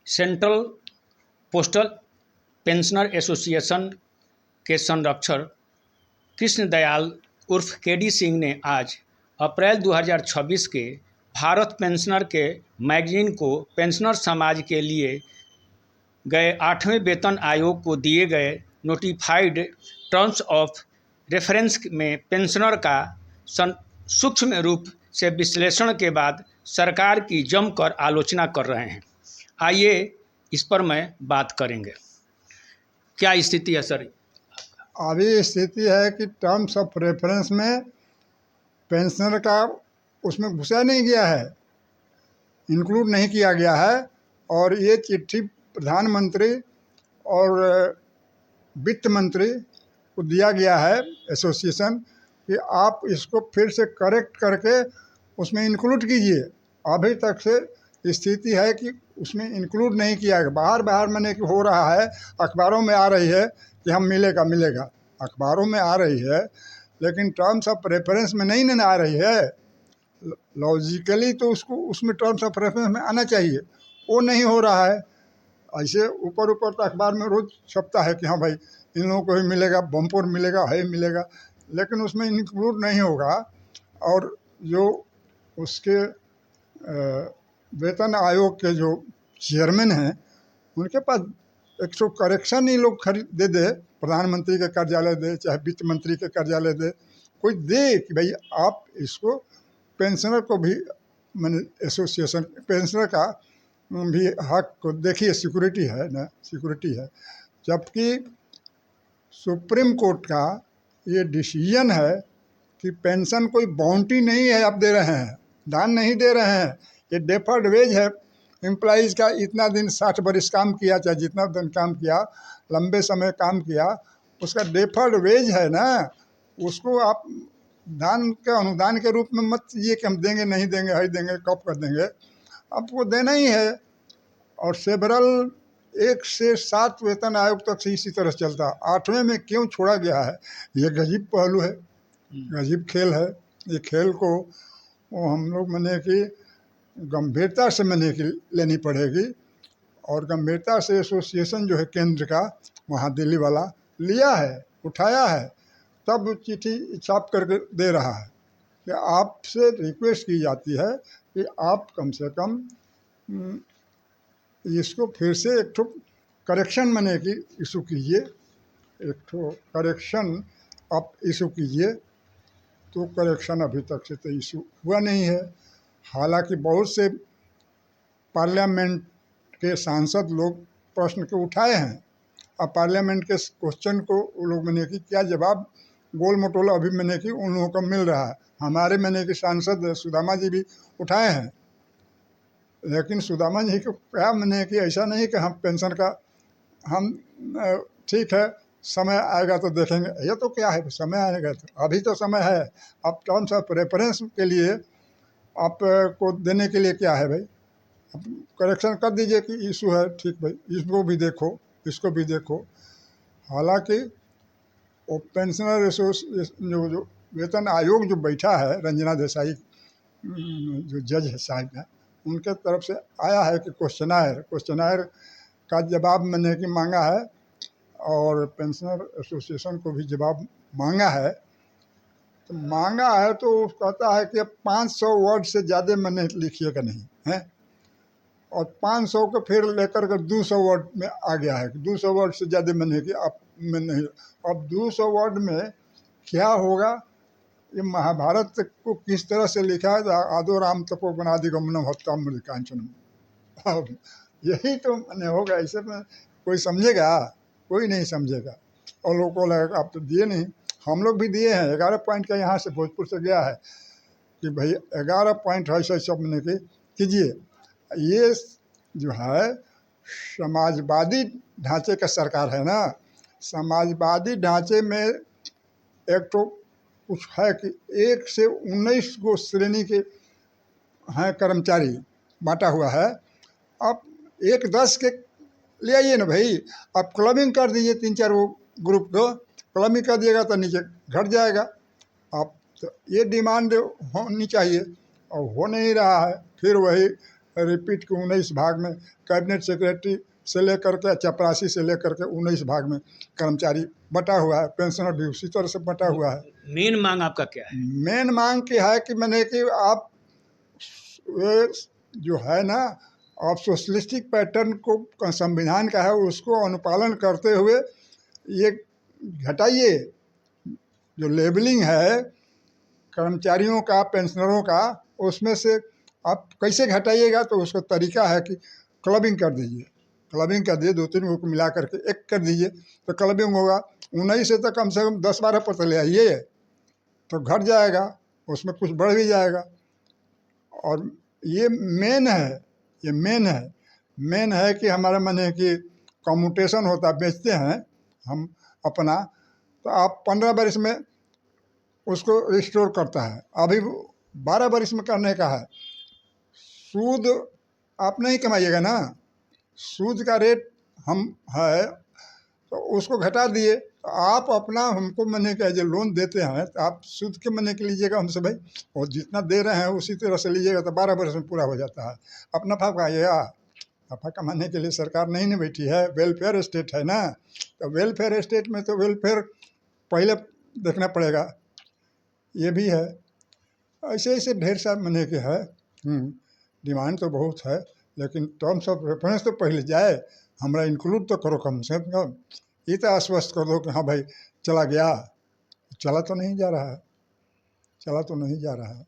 Central postal pensioner association के संरक्षक कृष्ण दयाल उर्फ केडी सिंह ने आज अप्रैल 2026 के भारत पेंशनर के मैगजीन को पेंशनर समाज के लिए गए 8वें वेतन आयोग को दिए गए नोटिफाइड टर्म्स ऑफ रेफरेंस में पेंशनर का सूक्ष्म रूप से विश्लेषण के बाद सरकार की जमकर आलोचना कर रहे हैं। आइए इस पर मैं बात करेंगे। क्या स्थिति है सर? अभी स्थिति है कि टर्म्स ऑफ रेफरेंस में पेंशनर का उसमें घुसा नहीं गया है, इंक्लूड नहीं किया गया है। और ये चिट्ठी प्रधानमंत्री और वित्त मंत्री को दिया गया है एसोसिएशन कि आप इसको फिर से करेक्ट करके उसमें इंक्लूड कीजिए। अभी तक से स्थिति है कि उसमें इंक्लूड नहीं किया गया। बाहर बाहर मैंने कि हो रहा है, अखबारों में आ रही है कि हम मिलेगा, अखबारों में आ रही है, लेकिन टर्म्स ऑफ रेफरेंस में नहीं ना आ रही है। लॉजिकली तो उसको उसमें टर्म्स ऑफ रेफरेंस में आना चाहिए, वो नहीं हो रहा है। ऐसे ऊपर ऊपर तो अखबार में रोज़ छपता है कि हाँ भाई इन लोगों को भी मिलेगा, बम्पर मिलेगा, है मिलेगा, लेकिन उसमें इंक्लूड नहीं होगा। और जो उसके वेतन आयोग के जो चेयरमैन हैं उनके पास एक सौ करेक्शन ही लोग खरीद दे, प्रधानमंत्री के कार्यालय दे, चाहे वित्त मंत्री के कार्यालय दे, कोई दे कि भाई आप इसको पेंशनर को भी मैंने एसोसिएशन पेंशनर का भी हक को देखिए, सिक्योरिटी है ना, सिक्योरिटी है। जबकि सुप्रीम कोर्ट का ये डिसीजन है कि पेंशन कोई बाउंड्री नहीं है, आप दे रहे हैं, दान नहीं दे रहे हैं, ये डेफर्ड वेज है। एम्प्लॉइज़ का इतना दिन 60 बरस काम किया, चाहे जितना दिन काम किया, लंबे समय काम किया, उसका डेफर्ड वेज है ना, उसको आप दान के अनुदान के रूप में मत कीजिए कि हम देंगे नहीं देंगे, है देंगे, कब कर देंगे, आपको देना ही है। और सेवरल 1 से 7 वेतन आयोग तक से इसी तरह चलता है। 8वें में क्यों छोड़ा गया है, ये गजीब पहलू है, गजीब खेल है। ये खेल को वो हम लोग मैंने कि गंभीरता से मैंने कि लेनी पड़ेगी। और गंभीरता से एसोसिएशन जो है केंद्र का, वहाँ दिल्ली वाला लिया है, उठाया है, तब चिट्ठी छाप करके दे रहा है कि आपसे रिक्वेस्ट की जाती है कि आप कम से कम इसको फिर से एक ठो करेक्शन मैंने कि इशू कीजिए, एक ठो करेक्शन आप इशू कीजिए। तो करेक्शन अभी तक से तो इशू हुआ नहीं है। हालांकि बहुत से पार्लियामेंट के सांसद लोग प्रश्न को उठाए हैं, अब पार्लियामेंट के क्वेश्चन को वो लोग मैंने कि क्या जवाब गोल मटोला अभी मैंने कि उन लोगों को मिल रहा है। हमारे मैंने कि सांसद सुदामा जी भी उठाए हैं, लेकिन सुदामा जी को क्या मैंने कि ऐसा नहीं कि हम पेंशन का हम ठीक है समय आएगा तो देखेंगे, ये तो क्या है समय आएगा तो अभी तो समय है। अब टर्म्स ऑफ रेफरेंस के लिए आप को देने के लिए क्या है भाई, आप करेक्शन कर दीजिए कि इशू है, ठीक भाई इसको भी देखो, इसको भी देखो। हालांकि वो पेंशनर जो वेतन आयोग जो बैठा है, रंजना देसाई जो जज है साहब है, उनके तरफ से आया है कि क्वेश्चनायर का जवाब मैंने कि मांगा है, और पेंशनर एसोसिएशन को भी जवाब मांगा है। तो मांगा है तो कहता है कि 500 वर्ड से ज़्यादा मैंने लिखिएगा नहीं है, और 500 को फिर लेकर के 200 वर्ड में आ गया है कि 200 वर्ड से ज़्यादा मैंने कि आप में नहीं। अब 200 वर्ड में क्या होगा, ये महाभारत को किस तरह से लिखा है, आदो राम तपो बनादि गमनम हत्ता मृकांचनम, अब यही तो मैंने होगा। ऐसे में कोई समझेगा? कोई नहीं समझेगा। और लोगों को लगेगा आप तो दिए नहीं, हम लोग भी दिए हैं। 11 पॉइंट का यहाँ से भोजपुर से गया है कि भाई 11 पॉइंट है, ऐसे सब मैंने कीजिए। ये जो है समाजवादी ढांचे का सरकार है ना, समाजवादी ढांचे में एक तो कुछ है कि 1 से 19 को श्रेणी के हैं कर्मचारी बांटा हुआ है। अब 1-10 के ले आइए ना भाई, आप क्लबिंग कर दीजिए 3-4 वो ग्रुप को, क्लबिंग कर दिएगा तो नीचे घट जाएगा। आप तो ये डिमांड होनी चाहिए और हो नहीं रहा है। फिर वही रिपीट के 19 भाग में, कैबिनेट सेक्रेटरी से लेकर के चपरासी से लेकर के 19 भाग में कर्मचारी बटा हुआ है, पेंशनर भी उसी तरह से बटा हुआ है। मेन मांग आपका क्या है? मेन मांग क्या है कि मैंने कि आप ये जो है ना, आप सोशलिस्टिक पैटर्न को संविधान का है उसको अनुपालन करते हुए ये घटाइए। जो लेबलिंग है कर्मचारियों का, पेंशनरों का, उसमें से आप कैसे घटाइएगा? तो उसका तरीका है कि क्लबिंग कर दीजिए, क्लबिंग कर दीजिए, 2-3 को मिला करके एक कर दीजिए तो क्लबिंग होगा। 19 से तो कम से कम 10-12 पर ले आइए तो घट जाएगा, उसमें कुछ बढ़ भी जाएगा। और ये मेन है, ये मेन है कि हमारा मन है कि कम्यूटेशन होता है, बेचते हैं हम अपना, तो आप 15 वर्ष में उसको रिस्टोर करता है, अभी 12 वर्ष में करने का है। सूद आप नहीं कमाइएगा ना, सूद का रेट हम है तो उसको घटा दिए, तो आप अपना हमको महीने का जो लोन देते हैं तो आप सूद के महीने के लीजिएगा हमसे भाई, और जितना दे रहे हैं उसी तरह से लीजिएगा तो 12 वर्ष में पूरा हो जाता है। अब नफा खाइएगा, नफा कमाने के लिए सरकार नहीं न बैठी है, वेलफेयर स्टेट है ना, तो वेलफेयर स्टेट में तो वेलफेयर पहले देखना पड़ेगा, ये भी है। ऐसे ऐसे ढेर सारे महीने के है। डिमांड तो बहुत है, लेकिन टर्म्स ऑफ रेफरेंस तो पहले जाए, हमरा इंक्लूड तो करो कम से कम। ये तो आश्वस्त कर दो कि हाँ भाई चला गया, चला तो नहीं जा रहा है, चला तो नहीं जा रहा है।